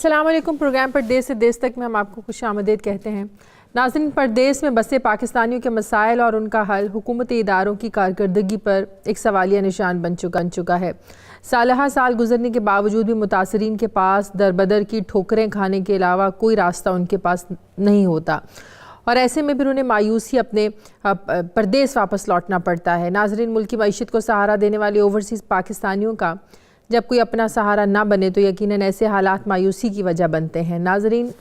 अस्सलाम वालेकुम। प्रोग्राम परदेस से देश तक में हम आपको खुशामदीद कहते हैं। नाज़रीन, परदेस में बसे पाकिस्तानियों के मसाइल और उनका हल हुकूमती इदारों की कारकर्दगी पर एक सवालिया निशान बन चुका है। साल साल गुजरने के बावजूद भी मुतासरीन के पास दरबदर की ठोकरें खाने के अलावा कोई रास्ता उनके पास नहीं होता और ऐसे में फिर उन्हें मायूसी अपने परदेस वापस लौटना पड़ता है। नाज़रीन, मुल्क की मईशत को सहारा देने वाले ओवरसीज़ पाकिस्तानियों का जब कोई अपना सहारा ना बने तो यकीनन ऐसे हालात मायूसी की वजह बनते हैं। नाज़रीन,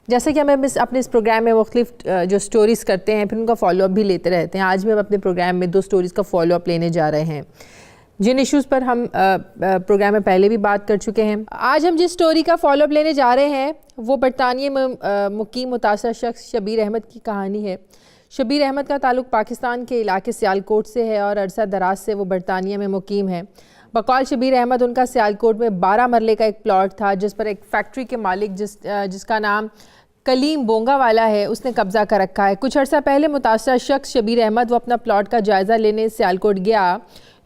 जैसे कि हमें अपने इस प्रोग्राम में मुख्तलिफ जो स्टोरीज़ करते हैं फिर उनका फॉलोअप भी लेते रहते हैं। आज भी हम अपने प्रोग्राम में 2 स्टोरीज़ का फॉलोअप लेने जा रहे हैं जिन इश्यूज़ पर हम प्रोग्राम में पहले भी बात कर चुके हैं। आज हम जिस स्टोरी का फॉलोअप लेने जा रहे हैं वो बरतानिया में मुकीम मुतासर शख्स शबीर अहमद की कहानी है। शबीर अहमद का ताल्लुक़ पाकिस्तान के इलाके सियालकोट से है और अरसा दराज से वो बरतानिया में मुकीम है। बकौल शबीर अहमद, उनका सियालकोट में 12 मरले का एक प्लॉट था जिस पर एक फैक्ट्री के मालिक जिसका नाम कलीम बोंगा वाला है उसने कब्ज़ा कर रखा है। कुछ अर्सा पहले मुतासर शख्स शबीर अहमद वो अपना प्लॉट का जायज़ा लेने सियालकोट गया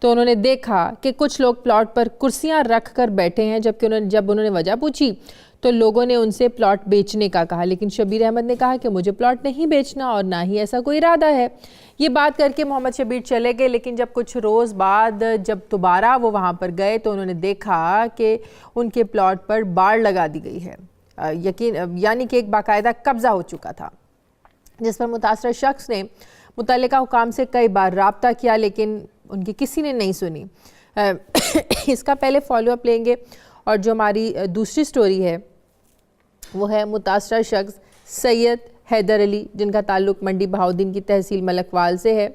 तो उन्होंने देखा कि कुछ लोग प्लॉट पर कुर्सियां रख कर बैठे हैं, जबकि जब उन्होंने वजह पूछी तो लोगों ने उनसे प्लॉट बेचने का कहा, लेकिन शबीर अहमद ने कहा कि मुझे प्लॉट नहीं बेचना और ना ही ऐसा कोई इरादा है। ये बात करके मोहम्मद शबीर चले गए, लेकिन जब कुछ रोज़ बाद जब दोबारा वो वहाँ पर गए तो उन्होंने देखा कि उनके प्लॉट पर बाड़ लगा दी गई है। यानी कि एक बाकायदा कब्ज़ा हो चुका था जिस पर मुतासर शख्स ने मुतल्लिका हुकाम से कई बार रब्ता किया लेकिन उनकी किसी ने नहीं सुनी। इसका पहले फॉलोअप लेंगे और जो हमारी दूसरी स्टोरी है वो है मुतासर शख्स सैयद हैदर अली जिनका ताल्लुक़ मंडी बहाउद्दीन की तहसील मलकवाल से है।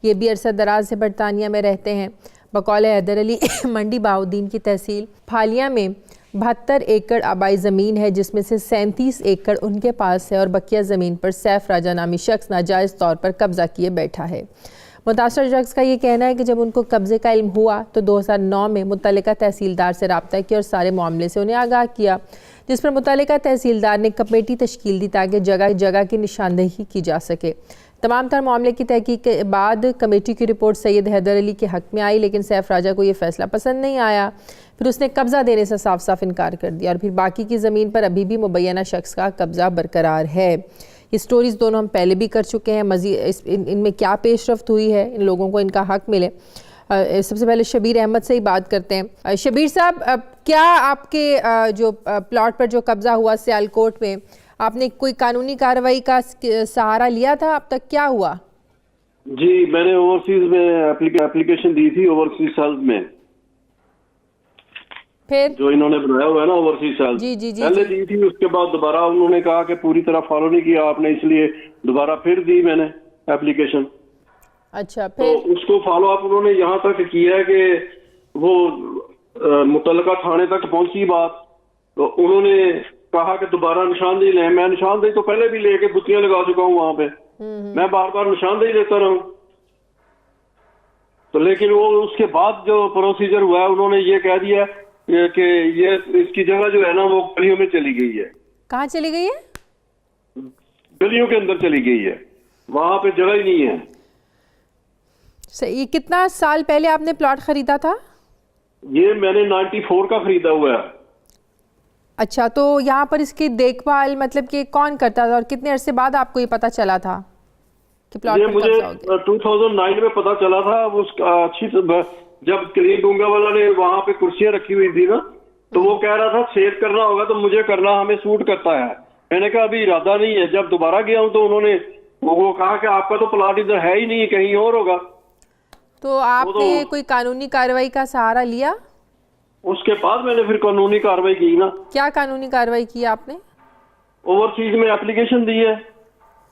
ये भी अरसा दराज से बरतानिया में रहते हैं। बकौल हैदर अली मंडी बहाउद्दीन की तहसील फालिया में 72 एकड़ आबाई ज़मीन है जिसमें से 37 एकड़ उनके पास है और बकिया ज़मीन पर सैफ राजा नामी शख्स नाजायज़ तौर पर कब्ज़ा किए बैठा है। मुतासर शख्स का ये कहना है कि जब उनको कब्ज़े का इल्म हुआ तो 2009 में मुतल्लिका तहसीलदार से रब्ता किया और सारे मामले से उन्हें आगाह किया, जिस पर मुतल्लिका तहसीलदार ने कमेटी तश्कील दी ताकि जगह जगह की निशानदेही की जा सके। तमाम तर मामले की तहकीक के बाद कमेटी की रिपोर्ट सैयद हैदर अली के हक़ में आई, लेकिन सैफ राजा को ये फ़ैसला पसंद नहीं आया। फिर उसने कब्ज़ा देने से साफ साफ इनकार कर दिया और फिर बाकी की ज़मीन पर अभी भी मुबैना शख्स का कब्ज़ा बरकरार है। ये स्टोरीज़ दोनों हम पहले भी कर चुके हैं। मज़ीद इनमें क्या पेशरफ्त हुई है, इन लोगों को इनका हक़ मिले। सबसे पहले शबीर अहमद से ही बात करते हैं। शबीर साहब, क्या आपके जो प्लॉट पर जो कब्ज़ा हुआ सियालकोट में, आपने कोई कानूनी कार्रवाई का सहारा लिया था? अब तक क्या हुआ? जी, मैंने ओवरसीज में एप्लीकेशन दी थी, ओवरसीज सेल्स में फिर जो इन्होंने बनाया हुआ है ना ओवरसीज सेल्स, जी पहले दी थी। उसके बाद दोबारा उन्होंने कहा कि पूरी तरह फॉलो नहीं किया आपने, इसलिए दोबारा फिर दी मैंने एप्लीकेशन। अच्छा, तो फिर उसको फॉलो अप उन्होंने यहाँ तक किया है कि वो मुतल्लिका थाने तक पहुंची बात, तो उन्होंने कहा कि दोबारा निशानदेही लें। मैं निशानदेही तो पहले भी लेके बुतियां लगा चुका हूँ वहां पे, मैं बार बार निशानदेही लेता रहूं। तो लेकिन वो उसके बाद जो प्रोसीजर हुआ है उन्होंने ये कह दिया कि ये इसकी जगह जो है ना वो गलियों में चली गई है। कहाँ चली गई है? गलियों के अंदर चली गई है, वहां पे जगह ही नहीं है। सही। कितना साल पहले आपने प्लॉट खरीदा था? ये मैंने 94 का खरीदा हुआ है। अच्छा, तो यहाँ पर इसकी देखभाल मतलब कि कौन करता था और कितने अरसे बाद आपको ये पता चला था कि प्लॉट ये पर मुझे कब्जा हो गया? 2009 में पता चला था। उसका अच्छी जब कलीम डूंगा वाला ने वहां पे कुर्सियां रखी हुई थी ना, तो वो कह रहा था सेल करना होगा तो मुझे करना, हमें सूट करता है। मैंने कहा अभी इरादा नहीं है। जब दोबारा गया हूँ तो उन्होंने वो कहा कि आपका तो प्लॉट इधर है ही नहीं, कहीं और होगा। तो आपने कोई कानूनी कार्रवाई का सहारा लिया? उसके बाद मैंने फिर कानूनी कार्रवाई की ना। क्या कानूनी कार्रवाई की आपने? ओवरसीज में एप्लीकेशन दी है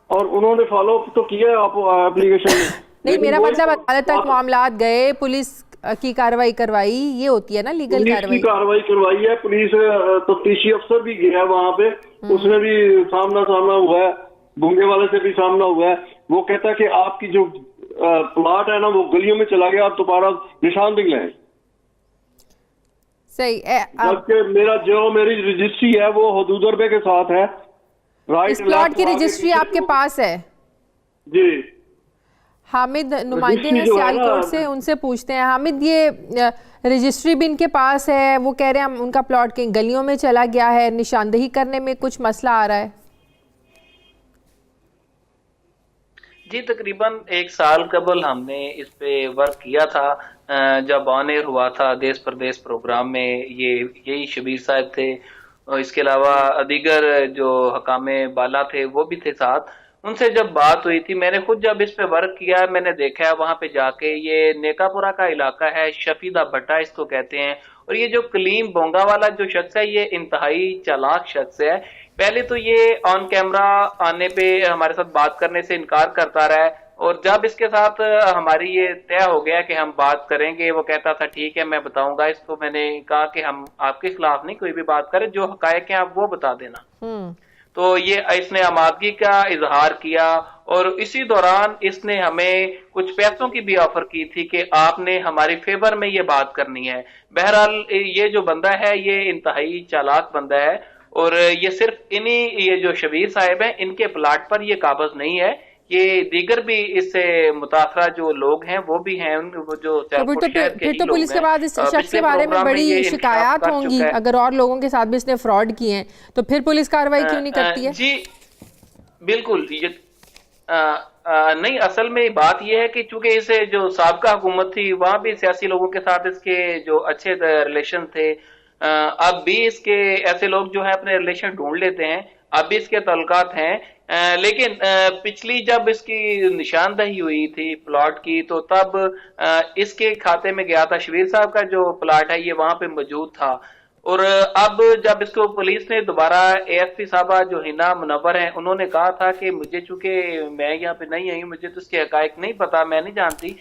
और उन्होंने फॉलो अप तो किया है आप एप्लीकेशन में। नहीं, मेरा मतलब अदालत तक मामलात गए, पुलिस की कार्रवाई करवाई, ये होती है ना लीगल कार्रवाई। कार्रवाई करवाई है पुलिस, तफ्तीशी अफसर भी गया वहाँ पे, उसने भी सामना हुआ है, भूंगे वाले से भी सामना हुआ है। वो कहता है कि आपकी जो प्लॉट है ना वो गलियों में चला गया, आप दोबारा निशानदेही लें। सही। जबकि मेरी रजिस्ट्री है वो हदूद रुपए के साथ है। इस प्लॉट की रजिस्ट्री आपके पास है? जी हामिद नुमाइंदे हैं रजिस्ट्री जो है ना, सियालकोट से, उनसे पूछते हैं। हामिद, ये रजिस्ट्री भी इनके पास है, वो कह रहे हैं उनका प्लॉट कहीं गलियों में चला गया है, निशानदेही करने में कुछ मसला आ रहा है। जी, तकरीबन 1 साल कबल हमने इस पे वर्क किया था, जब ऑन एयर हुआ था देश प्रदेश प्रोग्राम में। यही शबीर साहब थे, और इसके अलावा दीगर जो हकामे बाला थे वो भी थे साथ। उनसे जब बात हुई थी, मैंने खुद जब इस पे वर्क किया, मैंने देखा है वहां पे जाके, ये नेकापुरा का इलाका है, शफीदा भट्टा इसको कहते हैं। और ये जो कलीम बोंगा वाला जो शख्स है, ये इंतहाई चालाक शख्स है। पहले तो ये ऑन कैमरा आने पे हमारे साथ बात करने से इनकार करता रहा है, और जब इसके साथ हमारी ये तय हो गया कि हम बात करेंगे, वो कहता था ठीक है मैं बताऊंगा इसको। मैंने कहा कि हम आपके खिलाफ नहीं कोई भी बात करें, जो हकायक है आप वो बता देना। तो ये इसने आमादगी का इजहार किया, और इसी दौरान इसने हमें कुछ पैसों की भी ऑफर की थी कि आपने हमारी फेवर में ये बात करनी है। बहरहाल ये जो बंदा है ये इंतहाई चालाक बंदा है, और ये सिर्फ ये जो शबीर साहब हैं इनके प्लाट पर ये काबज नहीं है, ये दीगर भी इससे मुतासरा जो लोग हैं वो भी हैं, वो जो फिर तो पुलिस के बाद इस शख्स के बारे में बड़ी शिकायत होंगी। अगर और लोगों के साथ भी इसने फ्रॉड किए हैं तो फिर पुलिस कार्रवाई क्यों नहीं करती है? जी बिल्कुल, ये नहीं, असल में बात यह है कि चूंकि इसे जो साबका हुकूमत थी वहां भी सियासी लोगों के साथ इसके जो अच्छे रिलेशन थे, अब भी इसके ऐसे लोग जो है अपने रिलेशन ढूंढ लेते हैं, अब भी इसके ताल्लुकात हैं। लेकिन पिछली जब इसकी निशानदही हुई थी प्लॉट की, तो तब इसके खाते में गया था। शबीर साहब का जो प्लॉट है ये वहां पे मौजूद था, और अब जब इसको पुलिस ने दोबारा एएसपी साहबा जो हिना मुनव्वर हैं, उन्होंने कहा था कि मुझे चूंकि मैं यहाँ पे नहीं आई, मुझे तो इसके हकायक नहीं पता, मैं नहीं जानती,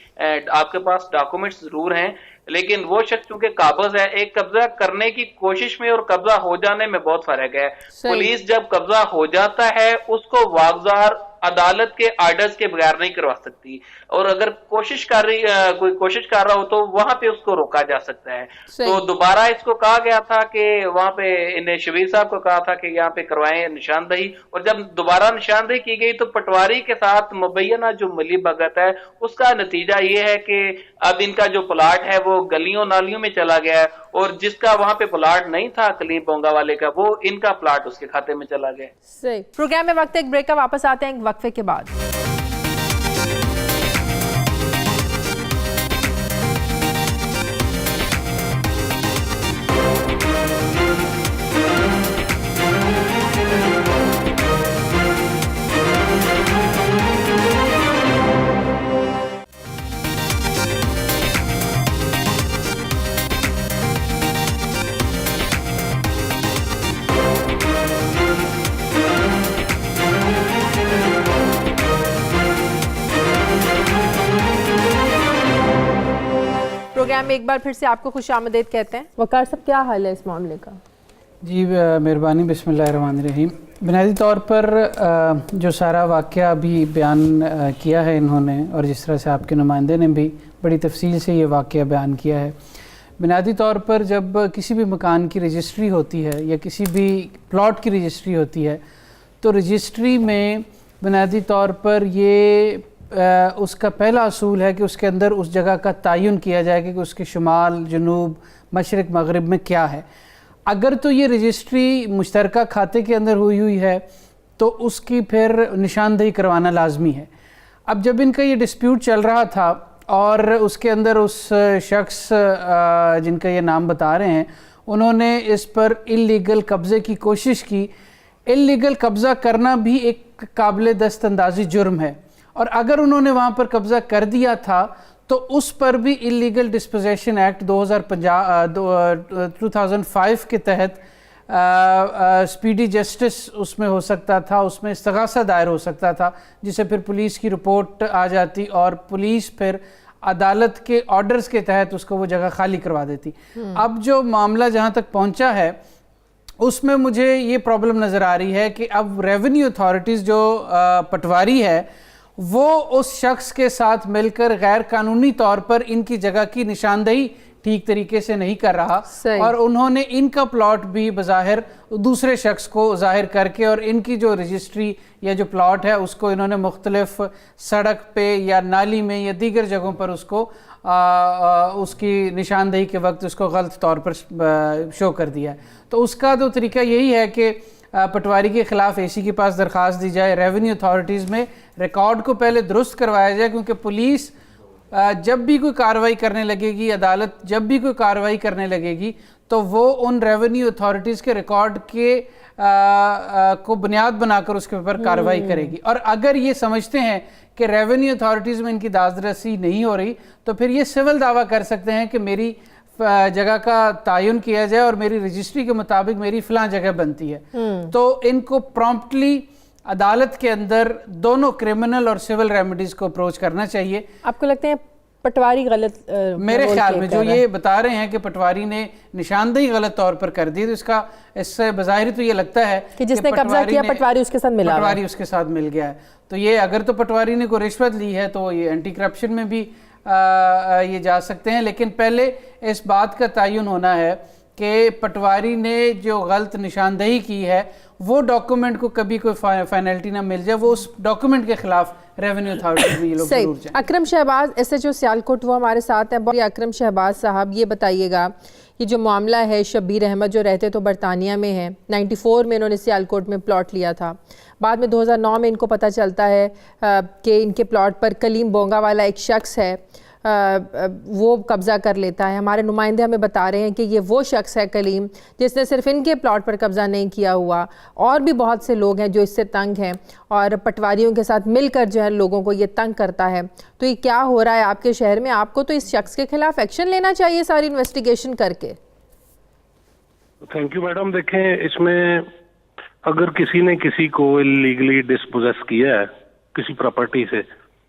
आपके पास डॉक्यूमेंट्स जरूर हैं, लेकिन वो शख्स चूंकि काबज है। एक कब्जा करने की कोशिश में और कब्जा हो जाने में बहुत फर्क है। पुलिस जब कब्जा हो जाता है उसको वागजार अदालत के आर्डर्स के बगैर नहीं करवा सकती, और अगर कोई कोशिश कर रहा हो तो वहां पे उसको रोका जा सकता है। तो दोबारा इसको कहा गया था कि वहां पे, इन्हें शबीर साहब को कहा था कि यहाँ पे करवाएं निशानदही, और जब दोबारा निशानदही की गई तो पटवारी के साथ मुबैना जो मिली भगत है उसका नतीजा ये है कि अब इनका जो प्लाट है वो गलियों नालियों में चला गया है, और जिसका वहां पे प्लाट नहीं था कलीम बोंगा वाले का, वो इनका प्लाट उसके खाते में चला गया। सही। प्रोग्राम में वक्त एक ब्रेक का, वापस आते हैं एक वक्फे के बाद। प्रोग्राम में एक बार फिर से आपको खुशामदीद कहते हैं। वकार साहब, क्या हाल है इस मामले का? जी मेहरबानी, बिस्मिल्लाहिर्रहमानिर्रहीम। बुनियादी तौर पर जो सारा वाक़या अभी बयान किया है इन्होंने, और जिस तरह से आपके नुमाइंदे ने भी बड़ी तफसील से ये वाक़या बयान किया है, बुनियादी तौर पर जब किसी भी मकान की रजिस्ट्री होती है या किसी भी प्लॉट की रजिस्ट्री होती है, तो रजिस्ट्री में बुनियादी तौर पर ये उसका पहला असूल है कि उसके अंदर उस जगह का तयन किया जाए कि उसके शुमाल, जनूब, मशरिक़, मगरिब में क्या है। अगर तो ये रजिस्ट्री मुश्तरका खाते के अंदर हुई है तो उसकी फिर निशानदही करवाना लाजमी है। अब जब इनका ये डिस्प्यूट चल रहा था और उसके अंदर उस शख्स जिनका ये नाम बता रहे हैं, उन्होंने इस पर इल्लीगल कब्ज़े की कोशिश की। इल्लीगल कब्ज़ा करना भी एक काबिल दस्तअंदाज़ी जुर्म है, और अगर उन्होंने वहाँ पर कब्ज़ा कर दिया था तो उस पर भी इलीगल डिस्पोजेशन एक्ट 2005 के तहत स्पीडी जस्टिस उसमें हो सकता था, उसमें इस्तग़ासा दायर हो सकता था, जिसे फिर पुलिस की रिपोर्ट आ जाती और पुलिस फिर अदालत के ऑर्डर्स के तहत उसको वो जगह खाली करवा देती। अब जो मामला जहाँ तक पहुँचा है उसमें मुझे ये प्रॉब्लम नज़र आ रही है कि अब रेवेन्यू अथॉरिटीज़ जो पटवारी है वो उस शख्स के साथ मिलकर गैर कानूनी तौर पर इनकी जगह की निशानदही ठीक तरीके से नहीं कर रहा, सही। और उन्होंने इनका प्लॉट भी बज़ाहिर दूसरे शख्स को जाहिर करके और इनकी जो रजिस्ट्री या जो प्लॉट है उसको इन्होंने मुख्तलिफ सड़क पे या नाली में या दीगर जगहों पर उसको उसकी निशानदेही के वक्त उसको गलत तौर पर शो कर दिया है। तो उसका तो तरीका यही है कि पटवारी के ख़िलाफ़ एसी के पास दरख्वास्त दी जाए, रेवेन्यू अथॉरिटीज़ में रिकॉर्ड को पहले दुरुस्त करवाया जाए, क्योंकि पुलिस जब भी कोई कार्रवाई करने लगेगी, अदालत जब भी कोई कार्रवाई करने लगेगी, तो वो उन रेवेन्यू अथॉरिटीज़ के रिकॉर्ड के को बुनियाद बनाकर उसके ऊपर कार्रवाई करेगी। और अगर ये समझते हैं कि रेवेन्यू अथॉरिटीज़ में इनकी दाज़रसी नहीं हो रही, तो फिर ये सिविल दावा कर सकते हैं कि मेरी जगह का तायुन किया जाए और मेरी रजिस्ट्री के मुताबिक मेरी फ़लाँ जगह बनती है। तो इनको प्रॉम्प्टली अदालत के अंदर दोनों क्रिमिनल और सिविल रेमेडीज़ को अप्रोच करना चाहिए। आपको लगता है पटवारी गलत मेरे ख्याल में जो ये बता रहे हैं कि पटवारी ने निशानदेही गलत तौर पर कर दी, तो इसका इससे बज़ाहिर तो ये लगता है कि जिसने कब्जा किया पटवारी उसके साथ मिला, पटवारी उसके साथ मिल गया है। तो ये अगर तो पटवारी ने कोई रिश्वत ली है तो ये एंटी करप्शन में भी ये जा सकते हैं, लेकिन पहले इस बात का तयन होना है कि पटवारी ने जो गलत निशानदेही की है वो डॉक्यूमेंट को कभी कोई फाइनलिटी ना मिल जाए, वो उस डॉक्यूमेंट के खिलाफ रेवेन्यू अथॉरिटी में ये लोग जरूर जाएं। अकरम शहबाज SHO सियालकोट वो हमारे साथ हैं। अकरम शहबाज साहब, ये बताइएगा ये जो मामला है, शब्बीर अहमद जो रहते तो बरतानिया में हैं, 94 में इन्होंने सियालकोट में प्लॉट लिया था, बाद में 2009 में इनको पता चलता है कि इनके प्लॉट पर कलीम बोंगा वाला एक शख्स है, वो कब्ज़ा कर लेता है। हमारे नुमाइंदे हमें बता रहे हैं कि ये वो शख्स है कलीम जिसने सिर्फ इनके प्लॉट पर कब्ज़ा नहीं किया हुआ, और भी बहुत से लोग हैं जो इससे तंग हैं और पटवारियों के साथ मिलकर जो है लोगों को ये तंग करता है। तो ये क्या हो रहा है आपके शहर में? आपको तो इस शख्स के खिलाफ एक्शन लेना चाहिए सारी इन्वेस्टिगेशन करके। Thank you madam. देखें, इसमें अगर किसी ने किसी को इलीगली डिस्पोजेस किया है किसी प्रॉपर्टी से,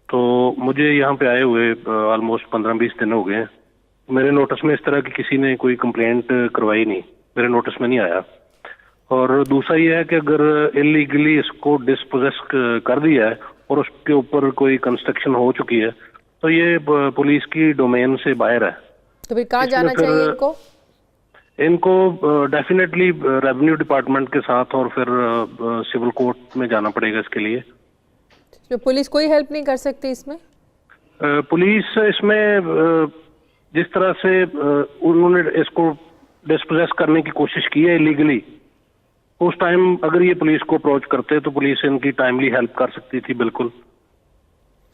तो मुझे यहाँ पे आए हुए ऑलमोस्ट 15-20 दिन हो गए हैं, मेरे नोटिस में इस तरह की किसी ने कोई कंप्लेंट करवाई नहीं, मेरे नोटिस में नहीं आया। और दूसरा ये है कि अगर इलीगली इसको डिस्पोजेस कर दिया है और उसके ऊपर कोई कंस्ट्रक्शन हो चुकी है, तो ये पुलिस की डोमेन से बाहर है। तो फिर कहाँ जाना चाहिए इनको? इनको डेफिनेटली रेवेन्यू डिपार्टमेंट के साथ और फिर सिविल कोर्ट में जाना पड़ेगा इसके लिए। तो पुलिस कोई हेल्प नहीं कर सकती इसमें? पुलिस इसमें जिस तरह से उन्होंने इसको डिस्पोजेस करने की कोशिश की है इलीगली, उस टाइम अगर ये पुलिस को अप्रोच करते तो पुलिस इनकी टाइमली हेल्प कर सकती थी। बिल्कुल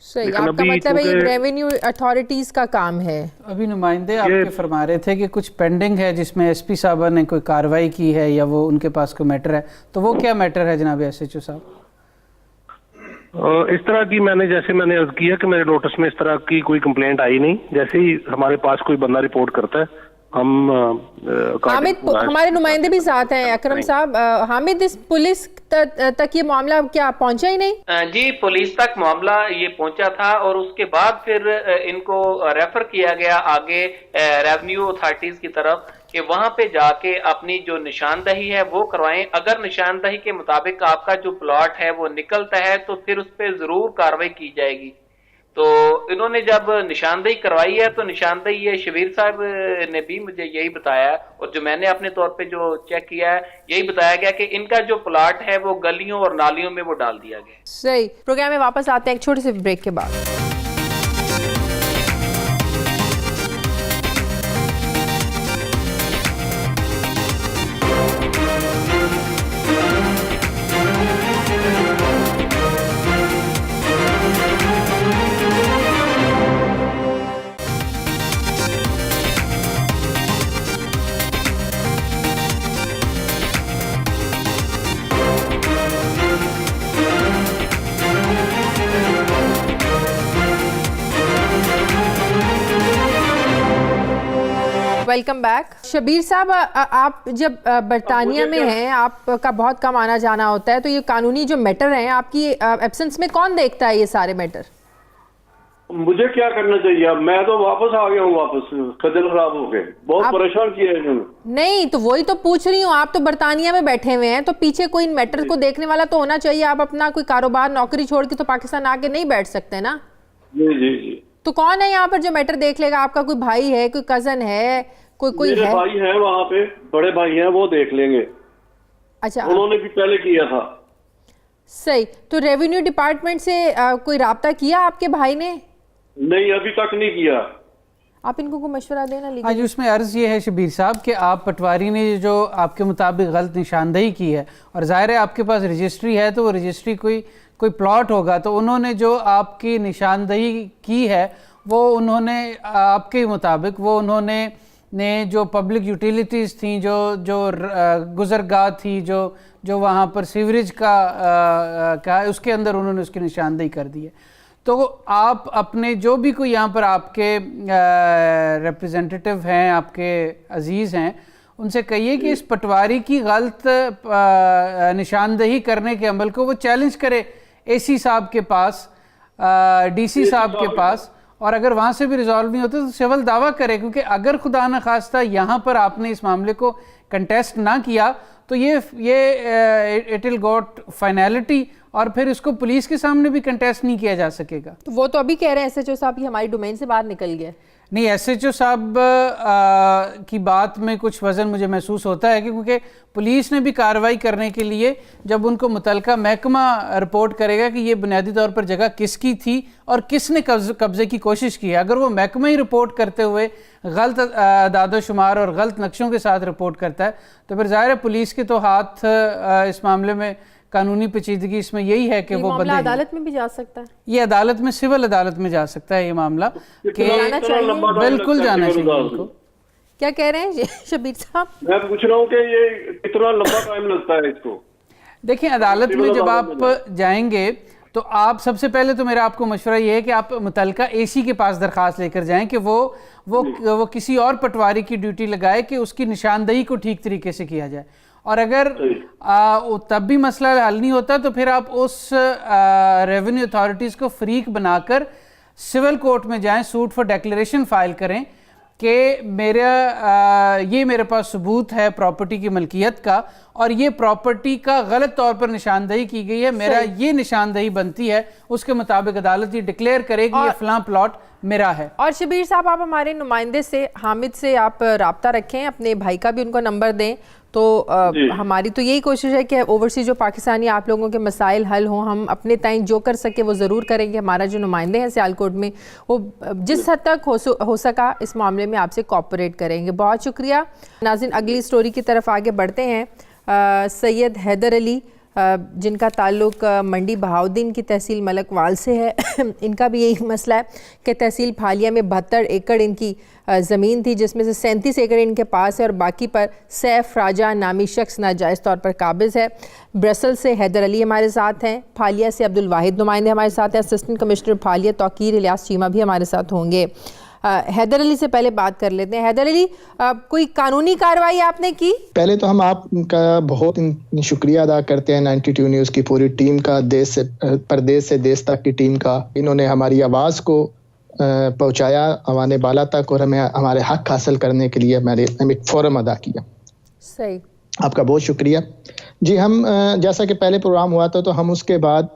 सही। आपका मतलब है ये रेवेन्यू अथॉरिटीज का काम है। अभी नुमाइंदे आपके फरमा रहे थे कि कुछ पेंडिंग है जिसमें SP साहब ने कोई कार्रवाई की है या वो उनके पास कोई मैटर है, तो वो क्या मैटर है जनाब SHO साहब? इस तरह की मैंने अर्ज किया कि मेरे नोटिस में इस तरह की कोई कंप्लेंट आई नहीं। जैसे ही हमारे पास कोई बंदा रिपोर्ट करता है हम हामिद, हमारे नुमाइंदे भी साथ हैं। अकरम साहब, हामिद, इस पुलिस तक ये मामला क्या पहुंचा ही नहीं? जी, पुलिस तक मामला ये पहुंचा था और उसके बाद फिर इनको रेफर किया गया आगे रेवेन्यू अथॉरिटीज की तरफ कि वहां पे जाके अपनी जो निशानदही है वो करवाएं। अगर निशानदही के मुताबिक आपका जो प्लॉट है वो निकलता है तो फिर उस पर जरूर कार्रवाई की जाएगी। तो इन्होंने जब निशानदही करवाई है तो निशानदही ये शबीर साहब ने भी मुझे यही बताया, और जो मैंने अपने तौर पे जो चेक किया है यही बताया गया कि इनका जो प्लॉट है वो गलियों और नालियों में वो डाल दिया गया। सही। प्रोग्राम में वापस आते हैं एक छोटे से ब्रेक के बाद। Welcome back. शबीर साहब, आप जब बरतानिया में हैं, आपका बहुत कम आना जाना होता है, तो ये कानूनी जो मैटर हैं आपकी एब्सेंस में कौन देखता है ये सारे मैटर? मुझे क्या करना चाहिए? अब मैं तो वापस आ गया हूँ, वापस खजल खराब हो गए, बहुत परेशान किया है इन्होंने। नहीं तो वही तो पूछ रही हूँ, आप तो बरतानिया में बैठे हुए हैं, तो पीछे कोई इन मैटर को देखने वाला तो होना चाहिए। आप अपना कोई कारोबार नौकरी छोड़ के तो पाकिस्तान आके नहीं बैठ सकते ना। जी जी जी। तो कौन है यहाँ पर जो मैटर देख लेगा? आपका कोई भाई है, कोई कजन है, कोई मेरे है? भाई है वहाँ पे, बड़े भाई हैं, वो देख लेंगे। अच्छा, उन्होंने भी पहले किया था। सही। तो रेवेन्यू डिपार्टमेंट से कोई राब्ता किया आपके भाई ने? नहीं, अभी तक नहीं किया। आप इनको को मशवरा देना लीजिए। आज उसमें अर्ज़ ये है शबीर साहब कि आप पटवारी ने जो आपके मुताबिक गलत निशानदेही की है, और ज़ाहिर है आपके पास रजिस्ट्री है, तो वो रजिस्ट्री कोई प्लॉट होगा, तो उन्होंने जो आपकी निशानदेही की है वो उन्होंने आपके मुताबिक वो उन्होंने जो पब्लिक यूटिलिटीज़ थी, जो गुज़रगाह थी, जो वहाँ पर सीवरेज का उसके अंदर उन्होंने उसकी निशानदेही कर दी है। तो आप अपने जो भी कोई यहाँ पर आपके रिप्रेजेंटेटिव हैं, आपके अजीज़ हैं, उनसे कहिए कि इस पटवारी की गलत निशानदेही करने के अमल को वो चैलेंज करे एसी साहब के पास, डीसी साहब के पास, और अगर वहाँ से भी रिजॉल्व नहीं होता तो सिविल दावा करे, क्योंकि अगर खुदा न खास्ता यहाँ पर आपने इस मामले को कंटेस्ट ना किया तो ये इट विल गॉट फाइनलिटी, और फिर इसको पुलिस के सामने भी कंटेस्ट नहीं किया जा सकेगा। तो वो तो अभी कह रहे हैं एसएचओ साहब कि हमारी डोमेन से बाहर निकल गया। नहीं, एसएचओ साहब की बात में कुछ वज़न मुझे महसूस होता है, क्योंकि पुलिस ने भी कार्रवाई करने के लिए जब उनको मुतलका महकमा रिपोर्ट करेगा कि ये बुनियादी तौर पर जगह किसकी थी और किसने कब्ज़े की कोशिश की है, अगर वो महकमा ही रिपोर्ट करते हुए गलत दादोशुमार और गलत नक्शों के साथ रिपोर्ट करता है, तो फिर ज़ाहिर है पुलिस के तो हाथ इस मामले में, कानूनी पेचीदगी इसमें यही है कि वो बंदे अदालत में भी जा सकता है। ये अदालत में, सिविल अदालत में जा सकता है ये मामला, कि बिल्कुल जाना चाहिए इनको। क्या कह रहे हैं शबीर साहब? मैं पूछ रहा हूँ कि ये कितना लंबा टाइम लगता है इसको? देखिए, अदालत में जब आप जाएंगे तो आप सबसे पहले तो मेरा आपको मशवरा ये है कि आप मुतलका एसी के पास दरख्वास्त लेकर जाएं कि वो किसी और पटवारी की ड्यूटी लगाए कि उसकी निशानदेही को ठीक तरीके से किया जाए, और अगर तब भी मसला हल नहीं होता तो फिर आप उस रेवेन्यू अथॉरिटीज़ को फरीक बनाकर सिविल कोर्ट में जाएं, सूट फॉर डिक्लेरेशन फाइल करें कि ये मेरे पास सबूत है प्रॉपर्टी की मलकियत का, और ये प्रॉपर्टी का गलत तौर पर निशानदेही की गई है, मेरा ये निशानदेही बनती है, उसके मुताबिक अदालत ये डिक्लेयर करेगी ये फलां प्लॉट मेरा है। और शबीर साहब, आप हमारे नुमाइंदे से हामिद से आप राब्ता रखें, अपने भाई का भी उनको नंबर दें, तो हमारी तो यही कोशिश है कि ओवरसीज जो पाकिस्तानी आप लोगों के मसाइल हल हों, हम अपने ताईं जो कर सके वो ज़रूर करेंगे। हमारा जो नुमाइंदे हैं सियालकोट में, वो जिस हद तक हो सका इस मामले में आपसे कोऑपरेट करेंगे। बहुत शुक्रिया। नाज़रीन, अगली स्टोरी की तरफ आगे बढ़ते हैं। सैयद हैदर अली, जिनका ताल्लुक मंडी बहाउद्दीन की तहसील मलकवाल से है, इनका भी यही मसला है कि तहसील फालिया में 72 एकड़ इनकी ज़मीन थी, जिसमें से 37 एकड़ इनके पास है और बाकी पर सैफ राजा नामी शख्स नाजायज़ तौर पर काबिज़ है। ब्रसल से हैदर अली हमारे साथ हैं, फालिया से अब्दुल वाहिद नुमाइंदे हमारे साथ हैं, असिस्टेंट कमिश्नर फालिया तौकीर इलियास चीमा भी हमारे साथ होंगे। हैदर अली से पहले बात कर लेते हैं। हैदर अली, कोई कानूनी कार्रवाई आपने की? पहले तो हम आपका बहुत शुक्रिया अदा करते हैं 92 न्यूज़ की पूरी टीम का, परदेश से देश तक की टीम का। इन्होंने हमारी आवाज़ को पहुंचाया अवाने बाला तक और हमें हमारे हक हासिल करने के लिए हमें एक फोरम अदा किया। सही, आपका बहुत शुक्रिया जी। हम जैसा कि पहले प्रोग्राम हुआ था तो हम उसके बाद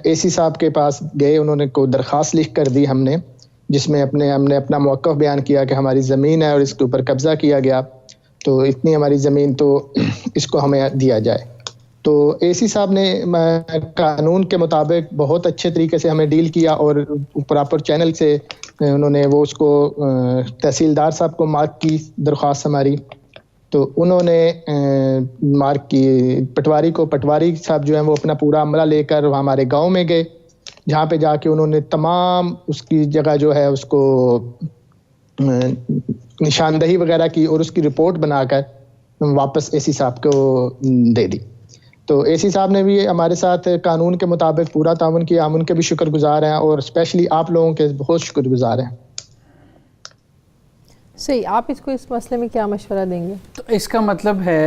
एसी साहब के पास गए, उन्होंने को दरख्वास्त लिख कर दी हमने, जिसमें हमने अपना मौक़िफ़ बयान किया कि हमारी ज़मीन है और इसके ऊपर कब्ज़ा किया गया, तो इतनी हमारी ज़मीन, तो इसको हमें दिया जाए। तो एसी साहब ने कानून के मुताबिक बहुत अच्छे तरीके से हमें डील किया और प्रॉपर चैनल से उन्होंने वो उसको तहसीलदार साहब को मार्क की दरख्वास्त हमारी, तो उन्होंने मार्क की पटवारी साहब जो है वो अपना पूरा अमला लेकर वहाँ हमारे गांव में गए, जहाँ पे जाके उन्होंने तमाम उसकी जगह जो है उसको निशानदेही वगैरह की और उसकी रिपोर्ट बनाकर वापस एसी साहब को दे दी। तो एसी साहब ने भी हमारे साथ कानून के मुताबिक पूरा ताउन किया, हम उनके भी शुक्रगुजार हैं और स्पेशली आप लोगों के बहुत शुक्रगुजार हैं। सही, आप इसको इस मसले में क्या मशवरा देंगे? तो इसका मतलब है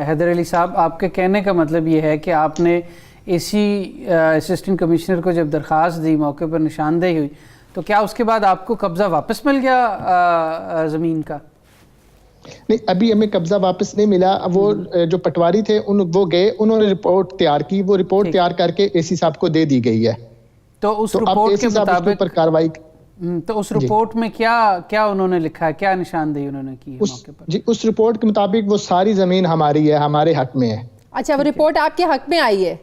हैदर अली साहब, आपके कहने का मतलब ये है कि आपने एसी असिस्टेंट कमिश्नर को जब दरख्वास्त दी, मौके पर निशानदेही हुई, तो क्या उसके बाद आपको कब्ज़ा वापस मिल गया ज़मीन का? नहीं, अभी हमें कब्जा वापस नहीं मिला। वो जो पटवारी थे वो गए, उन्होंने रिपोर्ट तैयार की, वो रिपोर्ट तैयार करके एसी साहब को दे दी गई है। तो उस तो अब रिपोर्ट के एसी साहब उसके मुताबिक ऊपर कार्रवाई तो उस रिपोर्ट में क्या क्या उन्होंने लिखा है, क्या निशानदेही उन्होंने की है मौके पर? जी उस रिपोर्ट के मुताबिक वो सारी जमीन हमारी है, हमारे हक में है। अच्छा, वो रिपोर्ट आपके हक में आई है?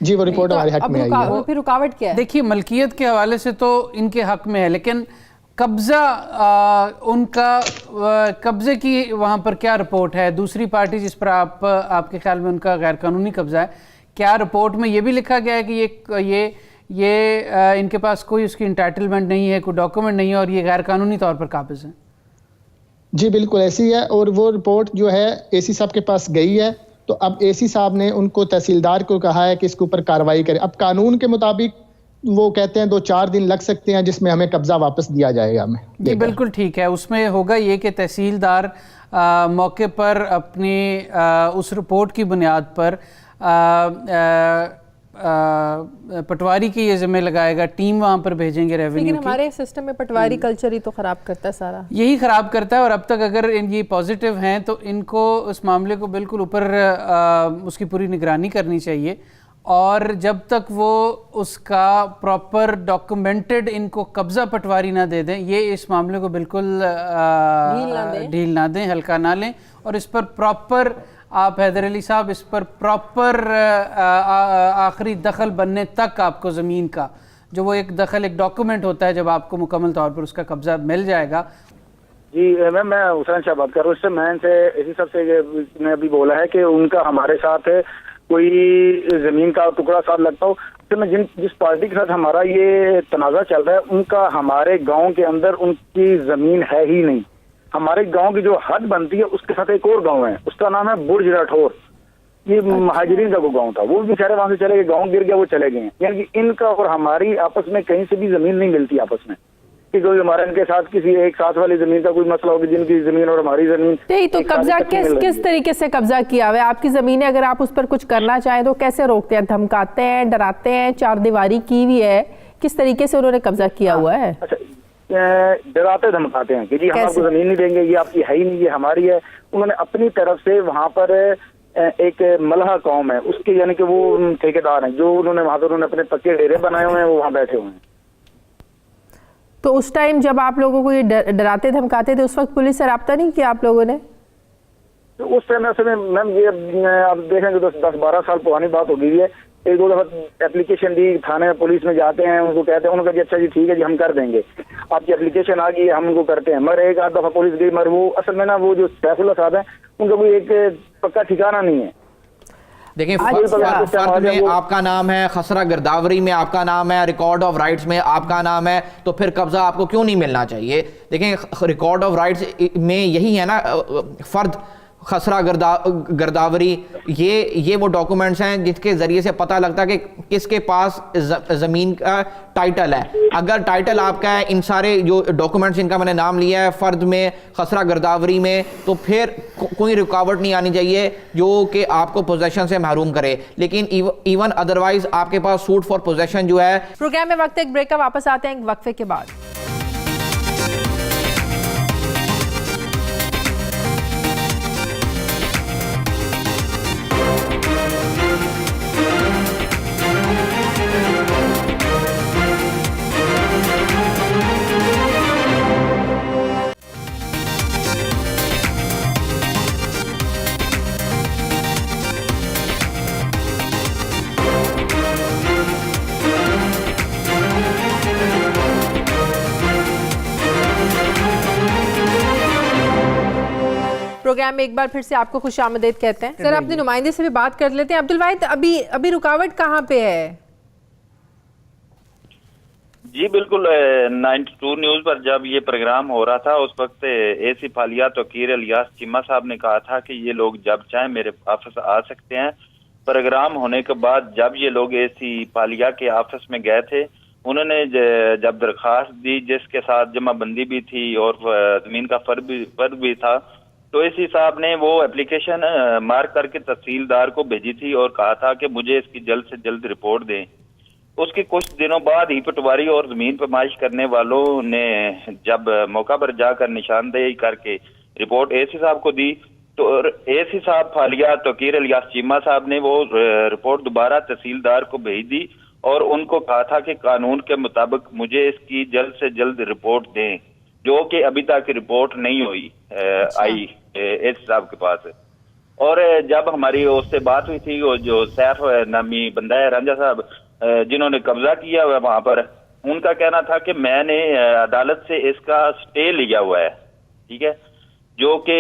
जी वो रिपोर्ट तो हमारे हक अब में आई है। फिर रुकावट क्या है? देखिए, मलकियत के हवाले से तो इनके हक में है, लेकिन कब्जा उनका कब्जे की वहाँ पर क्या रिपोर्ट है? दूसरी पार्टी जिस पर आपके ख्याल में उनका गैर कानूनी कब्जा है, क्या रिपोर्ट में ये भी लिखा गया है कि ये इनके पास कोई उसकी इंटाइटलमेंट नहीं है, कोई डॉक्यूमेंट नहीं है और ये गैर कानूनी तौर पर काबिज है? जी बिल्कुल ऐसी है, और वो रिपोर्ट जो है एसी साहब के पास गई है। तो अब एसी साहब ने उनको तहसीलदार को कहा है कि इसके ऊपर कार्रवाई करें। अब कानून के मुताबिक वो कहते हैं 2-4 दिन लग सकते हैं जिसमें हमें कब्जा वापस दिया जाएगा हमें। जी बिल्कुल ठीक है। उसमें होगा ये कि तहसीलदार मौके पर अपनी उस रिपोर्ट की बुनियाद पर पटवारी की ये जिम्मे लगाएगा, टीम वहाँ पर भेजेंगे रेवेन्यू लेकिन की। हमारे सिस्टम में पटवारी कल्चर ही तो खराब करता है सारा। यही ख़राब करता है, और अब तक अगर ये पॉजिटिव हैं तो इनको उस मामले को बिल्कुल ऊपर उसकी पूरी निगरानी करनी चाहिए, और जब तक वो उसका प्रॉपर डॉक्यूमेंटेड इनको कब्ज़ा पटवारी ना दे दें, ये इस मामले को बिल्कुल ढील ना दें, हल्का ना लें, और इस पर प्रॉपर आप हैदर अली साहब इस पर प्रॉपर आखिरी दखल बनने तक आपको ज़मीन का जो वो एक दखल एक डॉक्यूमेंट होता है, जब आपको मुकम्मल तौर पर उसका कब्जा मिल जाएगा। जी मैम, मैं हुसैन शाह बात कर रहा हूँ। इससे मैं इनसे इसी सबसे ने अभी बोला है कि उनका हमारे साथ कोई जमीन का टुकड़ा साथ लगता हो, तो मैं जिस पार्टी के साथ हमारा ये तनाज़ा चल रहा है उनका हमारे गांव के अंदर उनकी जमीन है ही नहीं। हमारे गांव की जो हद बनती है उसके साथ एक और गांव है, उसका नाम है बुर्ज राठौर। ये महाजरीन का वो गांव था, वो भी बेचारे वहां से चले गए, गांव गिर गया, वो चले गए हैं। यानी कि इनका और हमारी आपस में कहीं से भी जमीन नहीं मिलती आपस में, कि कोई हमारा इनके साथ किसी एक साथ वाली जमीन का कोई मसला होगी, जिनकी जमीन और हमारी जमीन नहीं। तो कब्जा किस तरीके से कब्जा किया हुआ है? आपकी जमीन है, अगर आप उस पर कुछ करना चाहें तो कैसे रोकते हैं? धमकाते हैं, डराते हैं? 4 दीवारी की हुई है, किस तरीके से उन्होंने कब्जा किया हुआ है? अच्छा, डराते धमकाते हैं कि जी हम आपको जमीन नहीं देंगे, ये आपकी है ही नहीं, ये हमारी है। उन्होंने अपनी तरफ से वहां पर एक मलहा कौम है उसके, यानी कि वो ठेकेदार हैं, जो उन्होंने वहां पर उन्होंने अपने पक्के डेरे बनाए हुए हैं, वो वहां बैठे हुए हैं। तो उस टाइम जब आप लोगों को ये डराते धमकाते थे, उस वक्त पुलिस से रब्ता नहीं किया आप लोगों ने? तो उस टाइम ऐसे मैम ये आप देखेंगे 10-12 साल पुरानी बात हो गई है। 1-2 दफा एप्लीकेशन दी थाने में, पुलिस में जाते हैं, उनको कहते हैं, उन्होंने कहा अच्छा जी ठीक है जी हम कर देंगे, आपकी एप्लीकेशन आ गई है, हम उनको करते हैं। मगर 1-8 दफा पुलिस गई, मगर वो असल में ना वो जो सैफुल्लाह साहब है उनका कोई एक पक्का ठिकाना नहीं है। देखिए, फर्द में आपका नाम है, खसरा गिरदावरी में आपका नाम है, रिकॉर्ड ऑफ राइट्स में आपका नाम है, तो फिर कब्जा आपको क्यों नहीं मिलना चाहिए? देखें, रिकॉर्ड ऑफ राइट्स में यही है ना, फर्द खसरा गिरदावरी, ये वो डॉक्यूमेंट्स हैं जिसके ज़रिए से पता लगता है कि किसके पास ज़मीन का टाइटल है। अगर टाइटल आपका है, इन सारे जो डॉक्यूमेंट्स जिनका मैंने नाम लिया है, फ़र्द में, खसरा गिरदावरी में, तो फिर कोई रुकावट नहीं आनी चाहिए जो कि आपको पोजेशन से महरूम करे। लेकिन इवन अदरवाइज आपके पास सूट फॉर पोजेशन जो है। प्रोग्राम में वक्त एक ब्रेक का, वापस आते हैं एक वक्फे के बाद। प्रोग्राम में एक बार फिर से आपको खुशामदीद कहते हैं। सर, अपने नुमाइंदे से भी बात कर लेते हैं। अब्दुल वाहिद, अभी रुकावट कहाँ पे है? जी बिल्कुल, 92 न्यूज पर जब ये प्रोग्राम हो रहा था उस वक्त एसी फालियात वकील इलियास चीमा साहब ने कहा था कि ये लोग जब चाहें मेरे ऑफिस आ सकते हैं। प्रोग्राम होने के बाद जब ये लोग एसी फालिया के ऑफिस में गए थे, उन्होंने जब दरखास्त दी जिसके साथ जमाबंदी भी थी और जमीन का फर्द भी था, तो एसी साहब ने वो एप्लीकेशन मार्क करके तहसीलदार को भेजी थी और कहा था कि मुझे इसकी जल्द से जल्द रिपोर्ट दें। उसके कुछ दिनों बाद ही पटवारी और जमीन पैमाइश करने वालों ने जब मौका पर जाकर निशानदेही करके रिपोर्ट एसी साहब को दी, तो एसी साहब फालिया वकील इलियास चीमा साहब ने वो रिपोर्ट दोबारा तहसीलदार को भेज दी और उनको कहा था कि कानून के मुताबिक मुझे इसकी जल्द से जल्द रिपोर्ट दें, जो कि अभी तक रिपोर्ट नहीं हुई आई एस साहब के पास। और जब हमारी उससे बात हुई थी, वो जो सैफ नामी बंदा है रांझा साहब जिन्होंने कब्जा किया हुआ है वहां पर, उनका कहना था कि मैंने अदालत से इसका स्टे लिया हुआ है, ठीक है, जो कि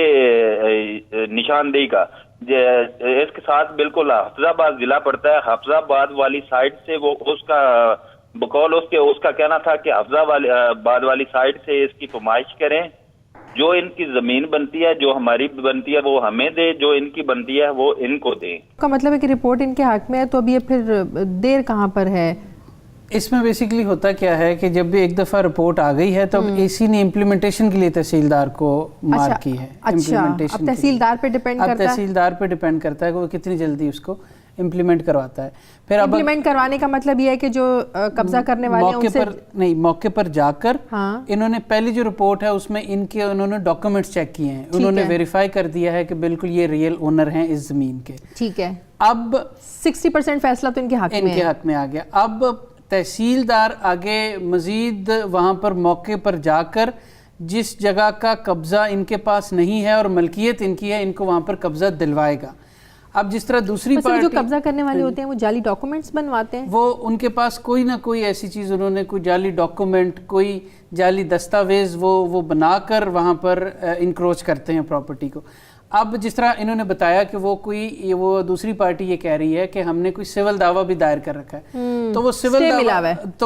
निशानदेही का इसके साथ बिल्कुल हाफिजाबाद जिला पड़ता है। हाफिजाबाद वाली साइड से वो उसका बकौल उसका कहना था कि हाफिजाबाद वाली साइड से इसकी फरमाइश करें, जो इनकी जमीन बनती है, जो हमारी बनती है वो हमें दे, जो इनकी बनती है वो इनको दे। का मतलब है कि रिपोर्ट इनके हक में है, तो अब ये फिर देर कहाँ पर है? इसमें बेसिकली होता क्या है कि जब भी एक दफ़ा रिपोर्ट आ गई है तो एसी ने इम्प्लीमेंटेशन के लिए तहसीलदार को मार्क की है। अच्छा, अब तहसीलदार पे डिपेंड करता है। अब तहसीलदार पे डिपेंड करता है कि वो कितनी जल्दी उसको इम्प्लीमेंट करवाता है। फिर अब इम्प्लीमेंट करवाने का मतलब ये है कि जो कब्जा करने वाले हैं उनसे मौके पर जाकर इन्होंने पहली जो रिपोर्ट है उसमें इनके उन्होंने डॉक्यूमेंट्स चेक किए हैं, उन्होंने वेरीफाई कर दिया है कि बिल्कुल ये रियल ओनर हैं इस जमीन के। ठीक है, अब 60% फैसला तो इनके हक में आ गया। अब तहसीलदार आगे मजीद वहाँ पर मौके पर जाकर जिस जगह का कब्जा इनके पास नहीं है और मलकियत इनकी है, इनको वहाँ पर कब्जा दिलवाएगा। अब जिस तरह दूसरी पार्टी जो कब्जा करने वाले होते हैं वो जाली डॉक्यूमेंट्स बनवाते हैं, वो उनके पास कोई ना कोई ऐसी चीज़, उन्होंने कोई जाली डॉक्यूमेंट, कोई जाली दस्तावेज वो बनाकर वहाँ पर इंक्रोच करते हैं प्रॉपर्टी को। अब जिस तरह इन्होंने बताया कि वो दूसरी पार्टी ये कह रही है कि हमने कोई सिविल दावा भी दायर कर रखा है, तो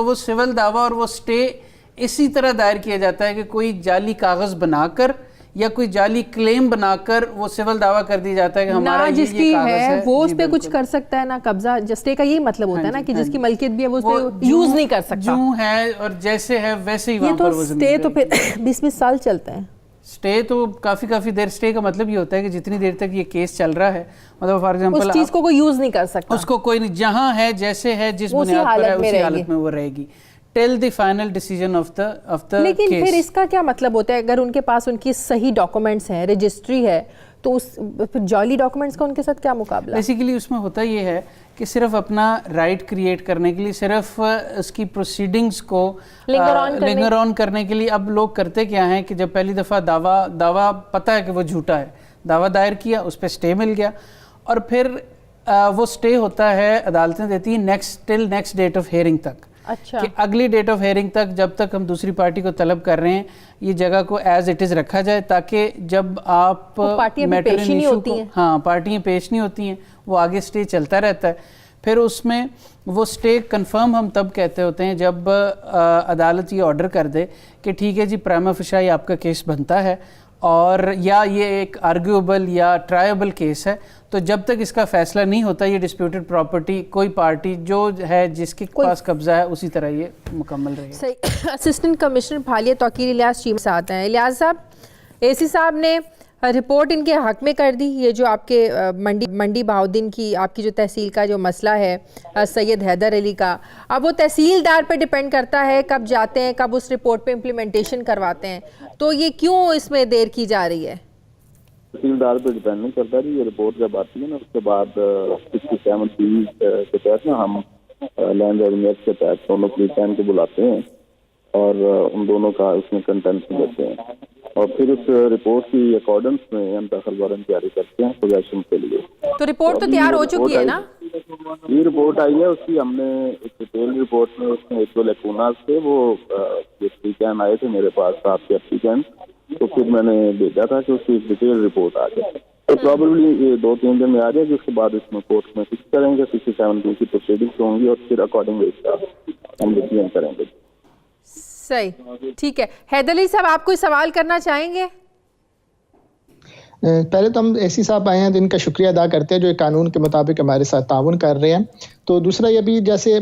वो सिविल दावा और वो स्टे इसी तरह दायर किया जाता है कि कोई जाली कागज बनाकर या कोई जाली क्लेम बनाकर वो सिविल दावा कर दिया जाता है कि हमारा जिसकी है वो उस पे कुछ कर सकता है ना कब्जा। स्टे का यही मतलब होता है ना कि जिसकी मलकियत भी है वो उस पे यूज नहीं कर सकता, जो है और जैसे है वैसे ही वहां पर वो स्टे तो फिर 20-20 साल चलता है। स्टे तो काफी देर, स्टे का मतलब ये होता है कि जितनी देर तक ये केस चल रहा है, मतलब फॉर एग्जांपल उस चीज को कोई यूज नहीं कर सकता, उसको कोई नहीं, जहां है जैसे है जिस बुनियाद पर है उसी हालत में वो रहेगी till the final decision of the लेकिन फिर इसका क्या मतलब होता है? अगर उनके पास उनकी सही डॉक्यूमेंट्स हैं, रजिस्ट्री है, तो फिर जाली डॉक्यूमेंट्स का उनके साथ क्या मुकाबला? बेसिकली उसमें होता ये है कि सिर्फ अपना राइट क्रिएट करने के लिए, सिर्फ उसकी प्रोसीडिंग्स को लिंगर ऑन करने के लिए अब लोग करते क्या हैं कि जब पहली दफ़ा दावा पता है कि वो झूठा है, दावा दायर किया, उस पर स्टे मिल गया, और फिर वो स्टे होता है, अदालतें देती हैं till next date of hearing तक। अच्छा, कि अगली डेट ऑफ हियरिंग तक, जब तक हम दूसरी पार्टी को तलब कर रहे हैं, ये जगह को एज इट इज़ रखा जाए, ताकि जब आप पार्टियां पेश नहीं होती हैं, पार्टियां पेश नहीं होती हैं, वो आगे स्टे चलता रहता है। फिर उसमें वो स्टे कंफर्म हम तब कहते होते हैं जब अदालत ये ऑर्डर कर दे कि ठीक है जी, प्राइमा फेशियाई आपका केस बनता है, और या ये एक आर्ग्यूएबल या ट्रायबल केस है, तो जब तक इसका फैसला नहीं होता, ये डिस्प्यूटेड प्रॉपर्टी कोई पार्टी जो है जिसके पास कब्जा है उसी तरह ये मुकम्मल रहेगी। सही। Assistant commissioner Bhalia Tauqeer Ilyas chief साथ हैं। इलियास साहब, एसी साहब ने रिपोर्ट इनके हक में कर दी, ये जो आपके मंडी बहाउद्दीन की आपकी जो तहसील का जो मसला है सैयद हैदर अली का, अब वो तहसीलदार पे डिपेंड करता है कब जाते हैं, कब उस रिपोर्ट पे इम्प्लीमेंटेशन करवाते हैं, तो ये क्यों इसमें देर की जा रही है? तहसीलदार पे डिपेंड नहीं करता जी, ये रिपोर्ट जब आती है ना उसके बाद 67 के तहत ना हम लैंड रेवेन्यू एक्ट के तहत दोनों प्लीटैन को बुलाते हैं और उन दोनों का उसमें कंटेंट देते हैं, और फिर उस रिपोर्ट की अकॉर्डेंस में हम दखल वारंट जारी करते हैं पोजेशन के लिए। तो रिपोर्ट तो तैयार हो चुकी है ना? ये रिपोर्ट आई है, उसकी हमने एक डिटेल रिपोर्ट में उसमें एक दो लेकुनास थे, वो एप्लीकेंट आए थे मेरे पास, आपके एप्लीकेंट, तो फिर मैंने भेजा था कि उसकी एक डिटेल रिपोर्ट आ जाए, तो प्रॉबेबली ये 2-3 दिन में आ जाएगी। उसके बाद इसमें कोर्ट में फिक्स करेंगे, 67 की प्रोसीडिंग्स होंगी और फिर अकॉर्डिंगली इसका हम डिसीजन करेंगे। सही, ठीक है। हैदर अली साहब, आप कोई सवाल करना चाहेंगे? पहले तो हम एसी साहब आए हैं तो इनका शुक्रिया अदा करते हैं जो कानून के मुताबिक हमारे साथ ताउन कर रहे हैं। तो दूसरा ये भी जैसे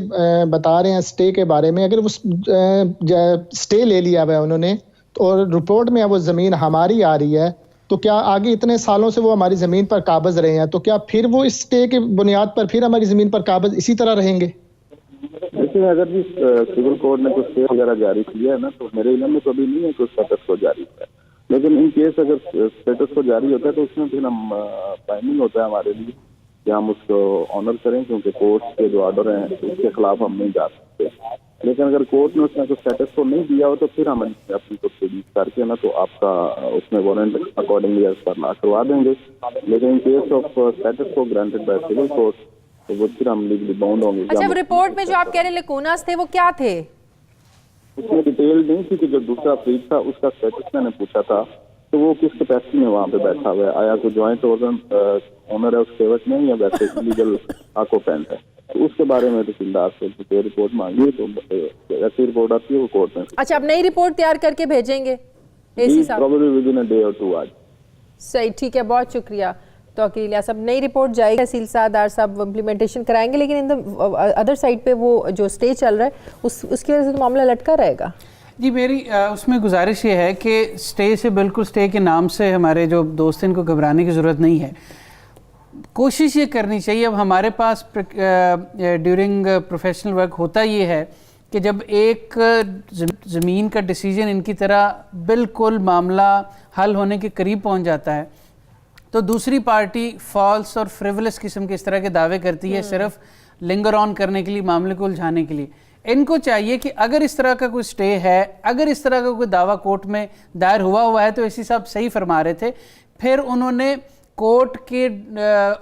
बता रहे हैं स्टे के बारे में, अगर वो स्टे ले लिया हुआ है उन्होंने और रिपोर्ट में वो ज़मीन हमारी आ रही है, तो क्या आगे इतने सालों से वो हमारी ज़मीन पर काबज़ रहे हैं, तो क्या फिर वो इस स्टे के बुनियाद पर फिर हमारी ज़मीन पर काबज़ इसी तरह रहेंगे? देखिए, अगर जिस सिविल कोर्ट ने कुछ स्टे वगैरह जारी किया है ना, तो मेरे इल्म में तो अभी नहीं है कि उस स्टेटस को जारी है, लेकिन इन केस अगर स्टेटस को जारी होता है तो उसमें फिर हम बाइंडिंग होता है हमारे लिए कि हम उसको ऑनर करें, क्योंकि कोर्ट के जो ऑर्डर हैं उसके खिलाफ हम नहीं जा सकते। लेकिन अगर कोर्ट ने उसमें स्टेटस को नहीं दिया हो तो फिर हम अपनी प्रोसीडिंग करके ना तो आपका उसमें वारंट अकॉर्डिंगली एज पर ला करवा देंगे। लेकिन इन केस ऑफ स्टेटस को ग्रांटेड बाय सिविल कोर्ट तो वो फिर हम लीगली बाउंड होंगे। अच्छा, वो रिपोर्ट में जो आप कह रहे लेकोनास थे वो क्या थे? उसमें डिटेल नहीं थी कि जो दूसरा फ्रीक था उसका स्टेटस मैंने पूछा था तो वो किस कैपेसिटी में वहाँ पे बैठा हुआ है, आया कोई ज्वाइंट ओनर है उस सेवक में या वैसे लीगल ऑक्यूपेंट है, तो उसके बारे में तहसीलदार से डिटेल रिपोर्ट मांगी तो ऐसी रिपोर्ट आती है वो कोर्ट में। अच्छा, अब नई रिपोर्ट तैयार करके भेजेंगे एसी साहब? Probably with in a day और 2 आज। सही, ठीक है, बहुत शुक्रिया। तो अकील सब नई रिपोर्ट जाएगी, तहसीलदार साहब इम्प्लीमेंटेशन कराएंगे, लेकिन इन द अदर साइड पे वो जो स्टे चल रहा है उसकी वजह से तो मामला लटका रहेगा। जी, मेरी उसमें गुजारिश ये है कि स्टे से बिल्कुल स्टे के नाम से हमारे जो दोस्त हैं इनको घबराने की ज़रूरत नहीं है। कोशिश ये करनी चाहिए, अब हमारे पास ड्यूरिंग प्रोफेशनल वर्क होता ये है कि जब एक ज़मीन का डिसीजन इनकी तरह बिल्कुल मामला हल होने के करीब पहुंच जाता है तो दूसरी पार्टी फॉल्स और फ्रिवलस किस्म के इस तरह के दावे करती है सिर्फ लिंगर ऑन करने के लिए, मामले को उलझाने के लिए। इनको चाहिए कि अगर इस तरह का कोई स्टे है, अगर इस तरह का कोई दावा कोर्ट में दायर हुआ है तो एसी साहब सही फरमा रहे थे, फिर उन्होंने कोर्ट के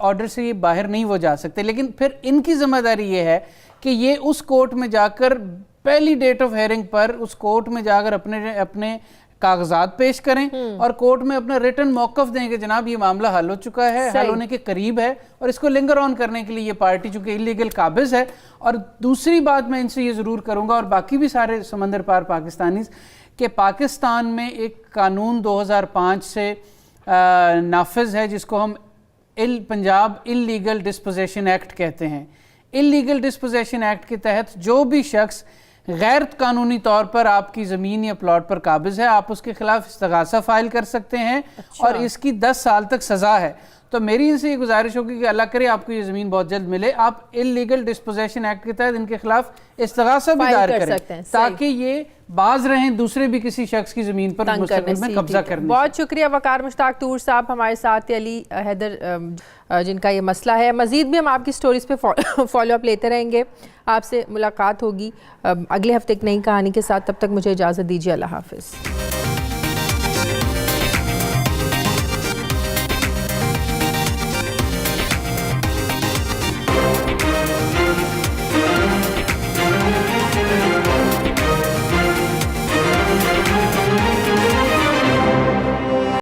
ऑर्डर से ये बाहर नहीं वो जा सकते, लेकिन फिर इनकी जिम्मेदारी ये है कि ये उस कोर्ट में जाकर पहली डेट ऑफ हेयरिंग पर उस कोर्ट में जाकर अपने कागजात पेश करें और कोर्ट में अपना रिटन मौकफ दें कि जनाब ये मामला हल हो चुका है, हल होने के करीब है और इसको लिंगर ऑन करने के लिए ये पार्टी चूंकि इलीगल काबिज है। और दूसरी बात मैं इनसे ये ज़रूर करूंगा और बाकी भी सारे समंदर पार पाकिस्तानी कि पाकिस्तान में एक कानून 2005 से नाफिज है जिसको हम पंजाब इलीगल डिस्पोजेशन एक्ट कहते हैं। इलीगल डिस्पोजेशन एक्ट के तहत जो भी शख्स गैर कानूनी तौर पर आपकी ज़मीन या प्लॉट पर काबिज है आप उसके खिलाफ इस्तगासा फाइल कर सकते हैं। अच्छा। और इसकी 10 साल तक सज़ा है। तो मेरी इनसे ये गुजारिश होगी कि अल्लाह करे आपको ये ज़मीन बहुत जल्द मिले, आप इलीगल डिस्पोजेशन एक्ट के तहत इनके खिलाफ इस्तगासा भी दायर करें ताकि ये बाज रहें दूसरे भी किसी शख्स की ज़मीन पर मुस्तक़बिल में कब्जा करने। बहुत शुक्रिया वकार मुश्ताक तूर साहब हमारे साथ, अली हैदर जिनका ये मसला है। मज़ीद भी हम आपकी स्टोरीज पे फॉलो अप लेते रहेंगे। आपसे मुलाकात होगी अगले हफ्ते एक नई कहानी के साथ। तब तक मुझे इजाज़त दीजिए, अल्लाह हाफ़िज़।